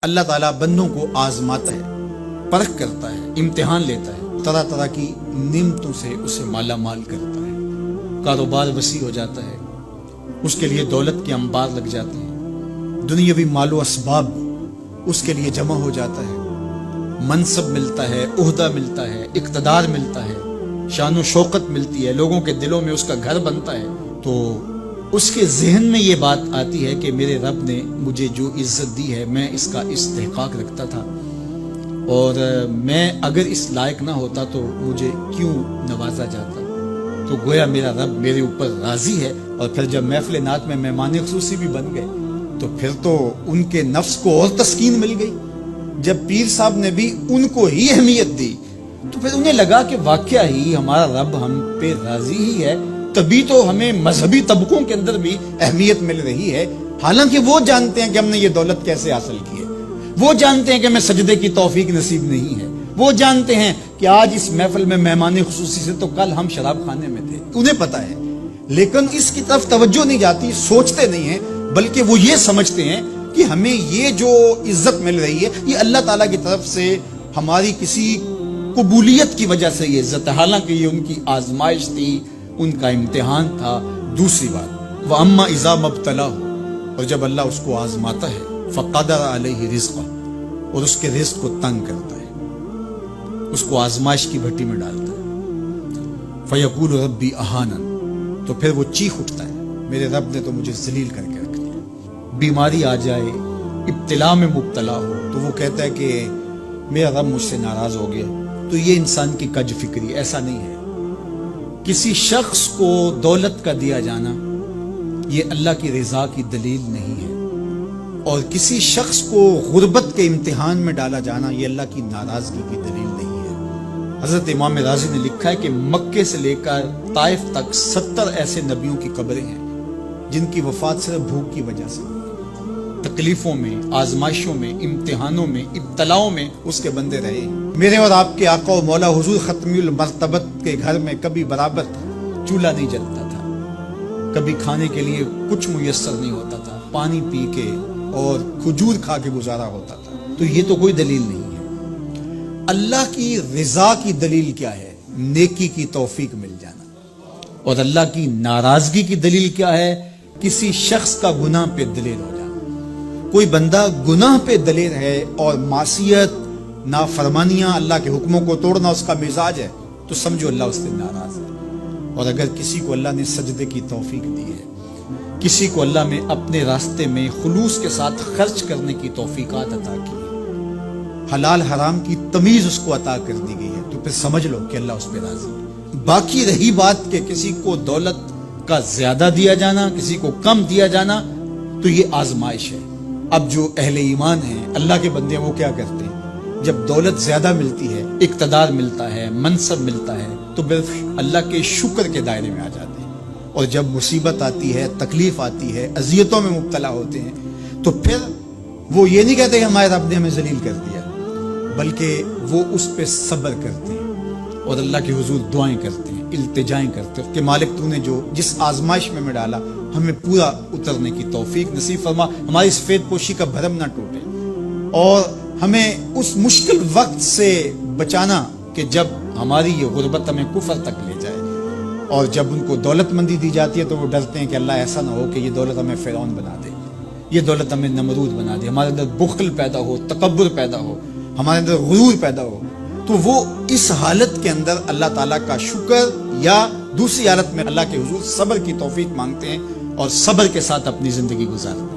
اللہ تعالیٰ بندوں کو آزماتا ہے، پرکھ کرتا ہے، امتحان لیتا ہے، طرح طرح کی نعمتوں سے اسے مالا مال کرتا ہے، کاروبار وسیع ہو جاتا ہے، اس کے لیے دولت کے انبار لگ جاتے ہیں، دنیاوی مال و اسباب اس کے لیے جمع ہو جاتا ہے، منصب ملتا ہے، عہدہ ملتا ہے، اقتدار ملتا ہے، شان و شوکت ملتی ہے، لوگوں کے دلوں میں اس کا گھر بنتا ہے، تو اس کے ذہن میں یہ بات آتی ہے کہ میرے رب نے مجھے جو عزت دی ہے میں اس کا استحقاق رکھتا تھا، اور میں اگر اس لائق نہ ہوتا تو مجھے کیوں نوازا جاتا، تو گویا میرا رب میرے اوپر راضی ہے۔ اور پھر جب محفل نعت میں مہمان خصوصی بھی بن گئے تو پھر تو ان کے نفس کو اور تسکین مل گئی۔ جب پیر صاحب نے بھی ان کو ہی اہمیت دی تو پھر انہیں لگا کہ واقعہ ہی ہمارا رب ہم پہ راضی ہی ہے، تبھی تو ہمیں مذہبی طبقوں کے اندر بھی اہمیت مل رہی ہے، حالانکہ وہ جانتے ہیں کہ ہم نے یہ دولت کیسے حاصل کی ہے، وہ جانتے ہیں کہ ہمیں سجدے کی توفیق نصیب نہیں ہے، وہ جانتے ہیں کہ آج اس محفل میں مہمان خصوصی سے تو کل ہم شراب خانے میں تھے، انہیں پتا ہے، لیکن اس کی طرف توجہ نہیں جاتی، سوچتے نہیں ہیں، بلکہ وہ یہ سمجھتے ہیں کہ ہمیں یہ جو عزت مل رہی ہے یہ اللہ تعالیٰ کی طرف سے ہماری کسی قبولیت کی وجہ سے یہ عزت ہے، حالانکہ یہ ان کی آزمائش تھی، ان کا امتحان تھا۔ دوسری بات، وَأَمَّا إِذَا مَبْتَلَاهُ، اور جب اللہ اس کو آزماتا ہے، فَقَدَرَ عَلَيْهِ رِزْقَهُ، اور اس کے رزق کو تنگ کرتا ہے، اس کو آزمائش کی بھٹی میں ڈالتا ہے، فَيَقُولُ رَبِّي أَهَانَنِ، تو پھر وہ چیخ اٹھتا ہے، میرے رب نے تو مجھے ذلیل کر کے رکھ دیا۔ بیماری آ جائے، ابتلا میں مبتلا ہو تو وہ کہتا ہے کہ میرا رب مجھ سے ناراض ہو گیا، تو یہ انسان کی کج فکری، ایسا نہیں ہے۔ کسی شخص کو دولت کا دیا جانا یہ اللہ کی رضا کی دلیل نہیں ہے، اور کسی شخص کو غربت کے امتحان میں ڈالا جانا یہ اللہ کی ناراضگی کی دلیل نہیں ہے۔ حضرت امام رازی نے لکھا ہے کہ مکے سے لے کر طائف تک 70 ایسے نبیوں کی قبریں ہیں جن کی وفات صرف بھوک کی وجہ سے، تکلیفوں میں، آزمائشوں میں، امتحانوں میں، ابتلاؤں میں اس کے بندے رہے۔ میرے اور آپ کے آقا و مولا حضور ختمی المرتبت کے گھر میں کبھی برابر چولہا نہیں جلتا تھا، کبھی کھانے کے لیے کچھ میسر نہیں ہوتا تھا، پانی پی کے اور کھجور کھا کے گزارا ہوتا تھا، تو یہ تو کوئی دلیل نہیں ہے۔ اللہ کی رضا کی دلیل کیا ہے؟ نیکی کی توفیق مل جانا، اور اللہ کی ناراضگی کی دلیل کیا ہے؟ کسی شخص کا گناہ پہ دلیر ہو جانا۔ کوئی بندہ گناہ پہ دلیر ہے اور معصیت، نافرمانیاں، اللہ کے حکموں کو توڑنا اس کا مزاج ہے، تو سمجھو اللہ اس سے ناراض ہے۔ اور اگر کسی کو اللہ نے سجدے کی توفیق دی ہے، کسی کو اللہ نے اپنے راستے میں خلوص کے ساتھ خرچ کرنے کی توفیقات عطا کی، حلال حرام کی تمیز اس کو عطا کر دی گئی ہے، تو پھر سمجھ لو کہ اللہ اس پہ راضی ہے۔ باقی رہی بات کہ کسی کو دولت کا زیادہ دیا جانا، کسی کو کم دیا جانا، تو یہ آزمائش ہے۔ اب جو اہل ایمان ہیں، اللہ کے بندے، وہ کیا کرتے ہیں؟ جب دولت زیادہ ملتی ہے، اقتدار ملتا ہے، منصب ملتا ہے، تو بس اللہ کے شکر کے دائرے میں آ جاتے ہیں، اور جب مصیبت آتی ہے، تکلیف آتی ہے، اذیتوں میں مبتلا ہوتے ہیں، تو پھر وہ یہ نہیں کہتے کہ ہمارے رب نے ہمیں ذلیل کر دیا، بلکہ وہ اس پہ صبر کرتے ہیں اور اللہ کے حضور دعائیں کرتے ہیں، التجائیں کرتے ہیں کہ مالک تو نے جو جس آزمائش میں ڈالا ہمیں پورا اترنے کی توفیق نصیب فرما، ہماری سفید پوشی کا بھرم نہ ٹوٹے، اور ہمیں اس مشکل وقت سے بچانا کہ جب ہماری یہ غربت ہمیں کفر تک لے جائے، اور جب ان کو دولت مندی دی جاتی ہے تو وہ ڈرتے ہیں کہ اللہ ایسا نہ ہو کہ یہ دولت ہمیں فرعون بنا دے، یہ دولت ہمیں نمرود بنا دے، ہمارے اندر بخل پیدا ہو، تکبر پیدا ہو، ہمارے اندر غرور پیدا ہو، تو وہ اس حالت کے اندر اللہ تعالیٰ کا شکر یا دوسری حالت میں اللہ کے حضور صبر کی توفیق مانگتے ہیں اور صبر کے ساتھ اپنی زندگی گزارتے ہیں۔